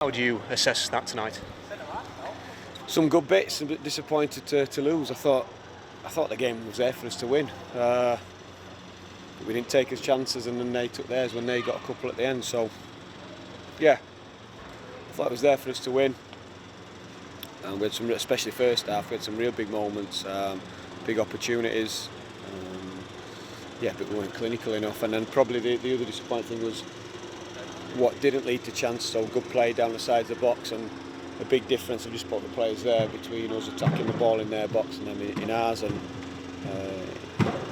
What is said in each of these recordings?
How would you assess that tonight? Some good bits, a bit disappointed to lose. I thought the game was there for us to win. We didn't take his chances, and then they took theirs when they got a couple at the end. So, yeah, I thought it was there for us to win. And we had some, especially first half, we had some real big moments, big opportunities. Yeah, but we weren't clinical enough. And then probably the other disappointing thing was what didn't lead to chance. So good play down the sides of the box, and a big difference. I just put the players there between us attacking the ball in their box and them in ours, and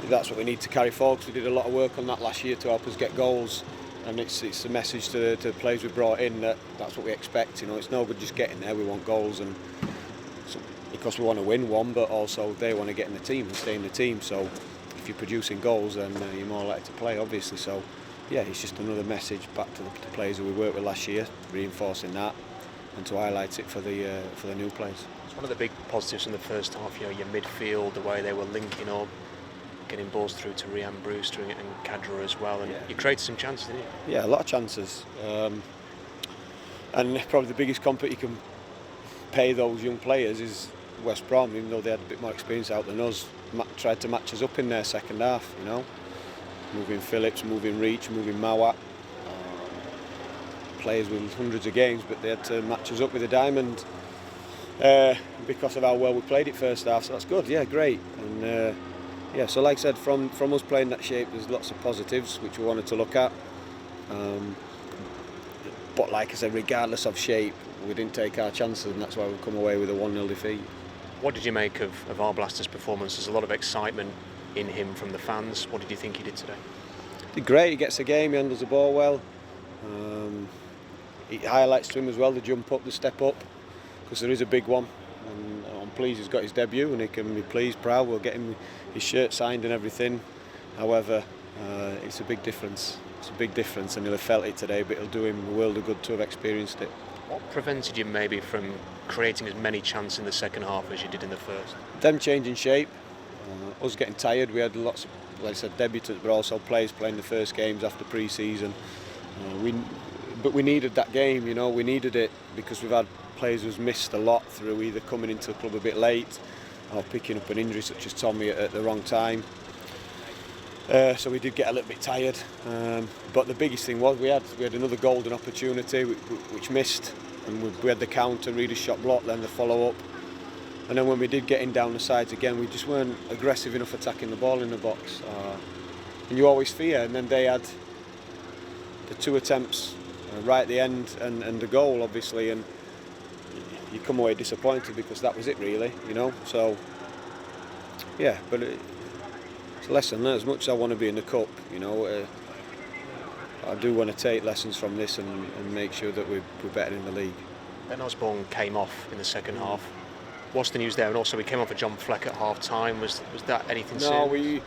that's what we need to carry forward. We did a lot of work on that last year to help us get goals, and it's a message to the players we brought in that's what we expect. You know, it's no good just getting there. We want goals, and so, because we want to win one, but also they want to get in the team and stay in the team. So if you're producing goals, then you're more likely to play, obviously. So yeah, it's just another message back to the players who we worked with last year, reinforcing that, and to highlight it for the new players. It's one of the big positives in the first half, you know, your midfield, the way they were linking up, getting balls through to Ryan Brewster and Cadra as well, and you created some chances, didn't you? Yeah, a lot of chances, and probably the biggest compliment you can pay those young players is West Brom, even though they had a bit more experience out than us, tried to match us up in their second half, you know, moving Phillips, moving Reach, moving Mawat. Players with hundreds of games, but they had to match us up with a diamond because of how well we played it first half. So that's good, yeah, great. And yeah, so like I said, from us playing that shape, there's lots of positives which we wanted to look at. But like I said, regardless of shape, we didn't take our chances, and that's why we've come away with a 1-0 defeat. What did you make of Arblaster's performance? There's a lot of excitement in him from the fans. What did you think he did today? He did great. He gets the game, he handles the ball well. It highlights to him as well the jump up, the step up, because there is a big one. And I'm pleased he's got his debut, and he can be pleased, proud. We'll get him his shirt signed and everything. However, it's a big difference. It's a big difference, and he'll have felt it today, but it'll do him a world of good to have experienced it. What prevented you maybe from creating as many chances in the second half as you did in the first? Them changing shape, us getting tired. We had lots of, like I said, debutants, but also players playing the first games after pre-season. But we needed that game, you know, we needed it because we've had players who's missed a lot through either coming into the club a bit late or picking up an injury such as Tommy at the wrong time. So we did get a little bit tired. But the biggest thing was we had another golden opportunity which missed, and we had the counter, Reader's shot block, then the follow-up. And then when we did get in down the sides again, we just weren't aggressive enough attacking the ball in the box. And you always fear, and then they had the two attempts right at the end and the goal, obviously, and you come away disappointed because that was it, really, you know. So yeah, but it's a lesson. As much as I want to be in the cup, you know, I do want to take lessons from this and make sure that we're better in the league. Ben Osborne came off in the second half. What's the news there? And also, we came off with John Fleck at half time. Was that anything serious?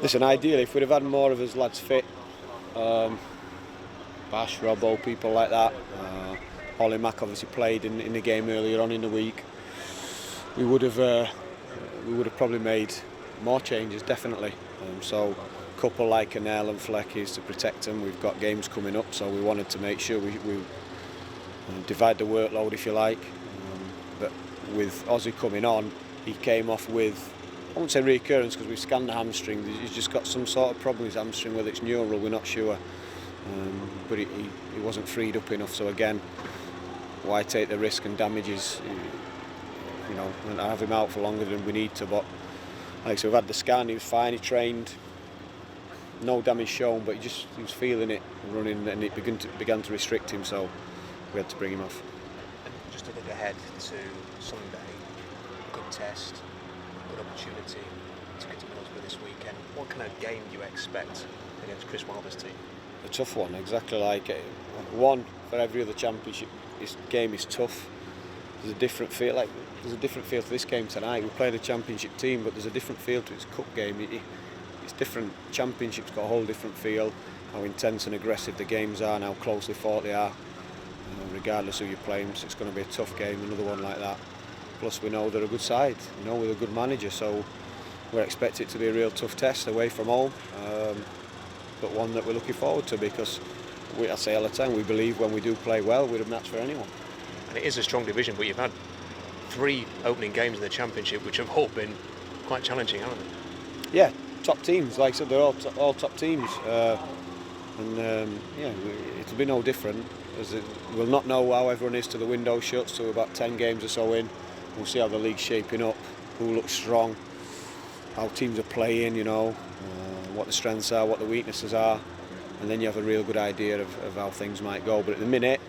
Listen, ideally, if we'd have had more of us lads fit, Bash, Robbo, people like that. Ollie Mack obviously played in the game earlier on in the week. We would have probably made more changes, definitely. So a couple like Canel and Fleck is to protect them. We've got games coming up, so we wanted to make sure we divide the workload, if you like. But with Ozzy coming on, he came off with, I won't say reoccurrence because we've scanned the hamstring. He's just got some sort of problem with his hamstring, whether it's neural, we're not sure. But he wasn't freed up enough, so again, why take the risk and damages, you know, and have him out for longer than we need to. But like, so we've had the scan, he was fine, he trained, no damage shown, but he was feeling it running, and it began to restrict him, so we had to bring him off. And just to look ahead to Sunday, good test, good opportunity to get to Middlesbrough this weekend. What kind of game do you expect against Chris Wilder's team? A tough one, exactly like one for every other championship. This game is tough. There's a different feel. Like there's a different feel to this game tonight. We played a championship team, but there's a different feel to its cup game. It's different. Championships got a whole different feel. How intense and aggressive the games are, and how closely fought they are. Regardless who you're playing, so it's going to be a tough game. Another one like that. Plus, we know they're a good side. You know, with a good manager, so we expect it to be a real tough test away from home. But one that we're looking forward to because I say all the time, we believe when we do play well, we're a match for anyone. And it is a strong division, but you've had 3 opening games in the Championship, which have all been quite challenging, haven't they? Yeah, top teams. Like I said, they're all top teams, it'll be no different. We'll not know how everyone is till the window shuts. So about 10 games or so in, we'll see how the league's shaping up, who looks strong, how teams are playing, what the strengths are, what the weaknesses are, and then you have a real good idea of how things might go. But at the minute,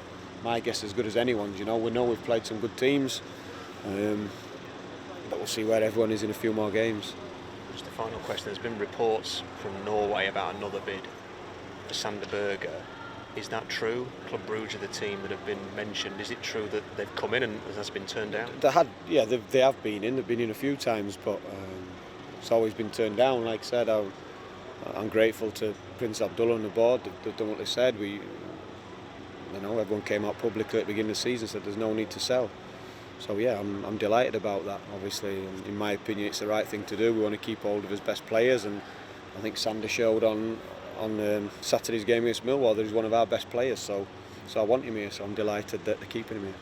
my guess is as good as anyone's. We know we've played some good teams, but we'll see where everyone is in a few more games. Just a final question. There's been reports from Norway about another bid for Sander Berge. Is that true? Club Brugge are the team that have been mentioned. Is it true that they've come in and has been turned down? They have been in. They've been in a few times, but it's always been turned down. Like I said, I'm grateful to Prince Abdullah and the board. They've done what they said. Everyone came out publicly at the beginning of the season and said there's no need to sell. So yeah, I'm delighted about that. Obviously, in my opinion, it's the right thing to do. We want to keep hold of his best players, and I think Sander showed on Saturday's game against Millwall that he's one of our best players. So I want him here. So I'm delighted that they're keeping him here.